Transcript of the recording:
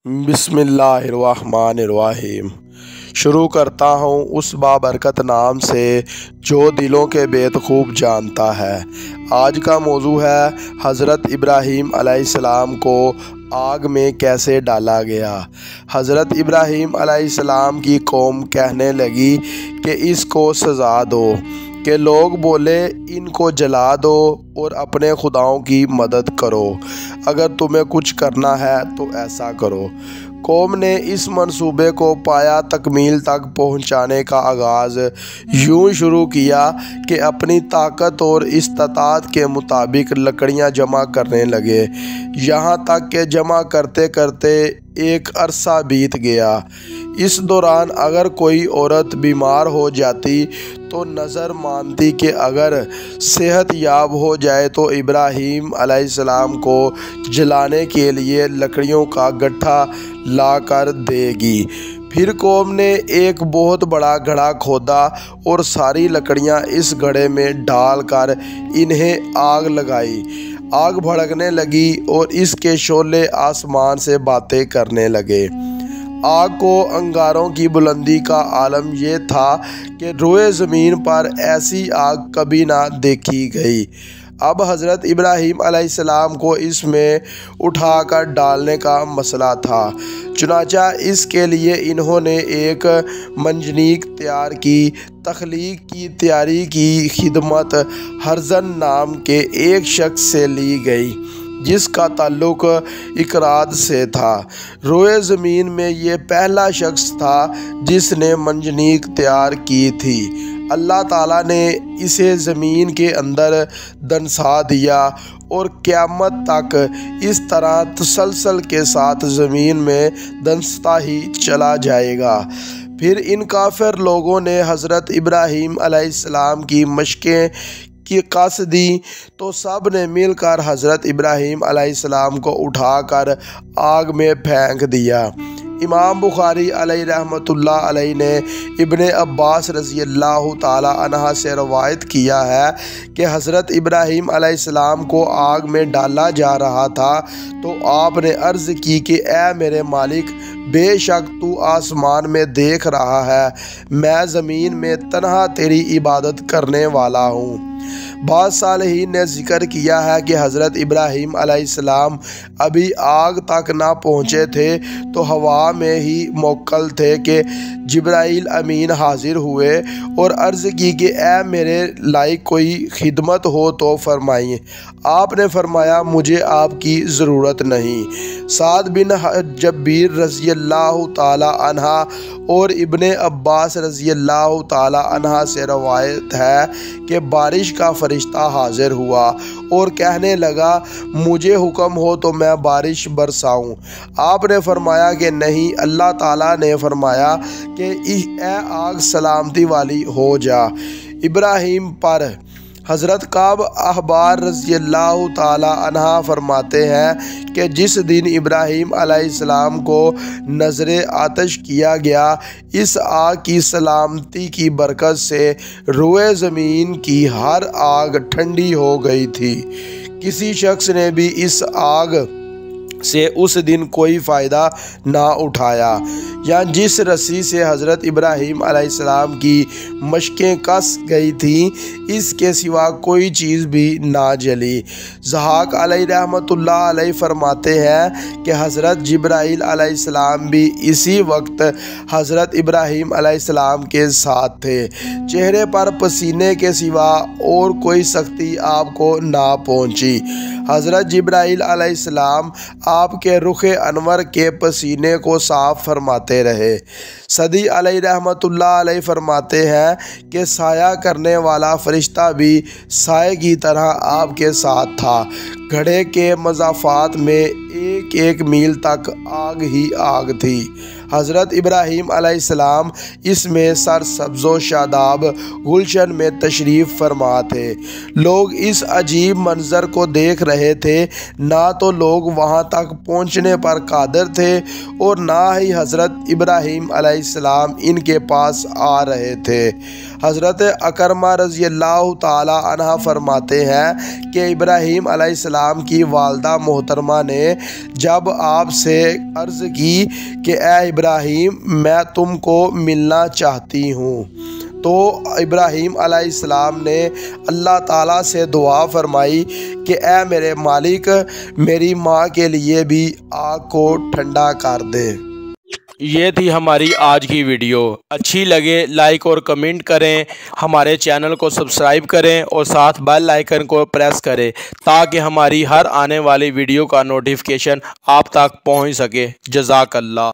بسم اللہ الرحمن الرحیم۔ شروع کرتا ہوں اس بابرکت نام سے جو دلوں کے بیت خوب جانتا ہے۔ آج کا موضوع ہے حضرت ابراہیم علیہ السلام کو آگ میں کیسے ڈالا گیا۔ حضرت ابراہیم علیہ السلام کی قوم کہنے لگی کہ اس کو سزا دو، کہ لوگ بولے ان کو جلا دو اور اپنے خداؤں کی مدد کرو، اگر تمہیں کچھ کرنا ہے تو ایسا کرو۔ قوم نے اس منصوبے کو پایا تکمیل تک پہنچانے کا آغاز یوں شروع کیا کہ اپنی طاقت اور استطاعت کے مطابق لکڑیاں جمع کرنے لگے، یہاں تک کہ جمع کرتے کرتے ایک عرصہ بیت گیا۔ اس دوران اگر کوئی عورت بیمار ہو جاتی تو نظر مانتی کہ اگر صحت یاب ہو جائے تو ابراہیم علیہ السلام کو جلانے کے لیے لکڑیوں کا گٹھا لا کر دے گی۔ پھر قوم نے ایک بہت بڑا گڑھا کھودا اور ساری لکڑیاں اس گڑھے میں ڈال کر انہیں آگ لگائی۔ آگ بھڑکنے لگی اور اس کے شعلے آسمان سے باتیں کرنے لگے۔ آگ کو انگاروں کی بلندی کا عالم یہ تھا کہ روئے زمین پر ایسی آگ کبھی نہ دیکھی گئی۔ اب حضرت ابراہیم علیہ السلام کو اس میں اٹھا کر ڈالنے کا مسئلہ تھا، چنانچہ اس کے لیے انہوں نے ایک منجنیق تیار کی۔ تخلیق کی تیاری کی خدمت ہرزن نام کے ایک شخص سے لی گئی جس کا تعلق اقراض سے تھا۔ روئے زمین میں یہ پہلا شخص تھا جس نے منجنیق تیار کی تھی۔ اللہ تعالیٰ نے اسے زمین کے اندر دنسا دیا اور قیامت تک اس طرح تسلسل کے ساتھ زمین میں دنستا ہی چلا جائے گا۔ پھر ان کافر لوگوں نے حضرت ابراہیم علیہ السلام کی مشقیں کی قصد دی تو سب نے مل کر حضرت ابراہیم علیہ السلام کو اٹھا کر آگ میں پھینک دیا۔ امام بخاری علیہ رحمۃ اللہ علیہ نے ابن عباس رضی اللہ تعالی عنہ سے روایت کیا ہے کہ حضرت ابراہیم علیہ السلام کو آگ میں ڈالا جا رہا تھا تو آپ نے عرض کی کہ اے میرے مالک، بے شک تو آسمان میں دیکھ رہا ہے، میں زمین میں تنہا تیری عبادت کرنے والا ہوں۔ بعض صالحین نے ذکر کیا ہے کہ حضرت ابراہیم علیہ السلام ابھی آگ تک نہ پہنچے تھے تو ہوا میں ہی موکل تھے کہ جبرائیل امین حاضر ہوئے اور عرض کی کہ اے میرے لائق کوئی خدمت ہو تو فرمائیں۔ آپ نے فرمایا مجھے آپ کی ضرورت نہیں۔ سعد بن جبیر رضی اللہ تعالی عنہ اور ابن عباس رضی اللہ تعالی عنہ سے روایت ہے کہ بارش کا فرشتہ حاضر ہوا اور کہنے لگا مجھے حکم ہو تو میں بارش برساؤں۔ آپ نے فرمایا کہ نہیں، اللہ تعالیٰ نے فرمایا کہ اے آگ سلامتی والی ہو جا۔ ابراہیم پر حضرت کعب احبار رضی اللہ تعالی عنہ فرماتے ہیں کہ جس دن ابراہیم علیہ السلام کو نذر آتش کیا گیا، اس آگ کی سلامتی کی برکت سے روئے زمین کی ہر آگ ٹھنڈی ہو گئی تھی۔ کسی شخص نے بھی اس آگ سے اس دن کوئی فائدہ نہ اٹھایا، یا جس رسی سے حضرت ابراہیم علیہ السلام کی مشقیں کس گئی تھیں اس کے سوا کوئی چیز بھی نہ جلی۔ ضحاک علیہ رحمۃ اللہ علیہ فرماتے ہیں کہ حضرت جبرائیل علیہ السلام بھی اسی وقت حضرت ابراہیم علیہ السلام کے ساتھ تھے۔ چہرے پر پسینے کے سوا اور کوئی سختی آپ کو نہ پہنچی۔ حضرت جبرائیل علیہ السلام آپ کے رخ انور کے پسینے کو صاف فرماتے رہے۔ صدی علیہ رحمۃ اللہ علیہ فرماتے ہیں کہ سایہ کرنے والا فرشتہ بھی سائے کی طرح آپ کے ساتھ تھا۔ گھڑے کے مضافات میں ایک ایک میل تک آگ ہی آگ تھی۔ حضرت ابراہیم علیہ السلام اس میں سرسبز و شاداب گلشن میں تشریف فرما تھے۔ لوگ اس عجیب منظر کو دیکھ رہے تھے، نہ تو لوگ وہاں تک پہنچنے پر قادر تھے اور نہ ہی حضرت ابراہیم علیہ السلام ان کے پاس آ رہے تھے۔ حضرت اکرمہ رضی اللہ تعالی عنہ فرماتے ہیں کہ ابراہیم علیہ السلام کی والدہ محترمہ نے جب آپ سے عرض کی کہ اے ابراہیم میں تم کو ملنا چاہتی ہوں، تو ابراہیم علیہ السلام نے اللہ تعالیٰ سے دعا فرمائی کہ اے میرے مالک، میری ماں کے لیے بھی آگ کو ٹھنڈا کر دے۔ یہ تھی ہماری آج کی ویڈیو، اچھی لگے لائک اور کمنٹ کریں، ہمارے چینل کو سبسکرائب کریں اور ساتھ بیل آئیکن کو پریس کریں تاکہ ہماری ہر آنے والی ویڈیو کا نوٹیفیکیشن آپ تک پہنچ سکے۔ جزاک اللہ۔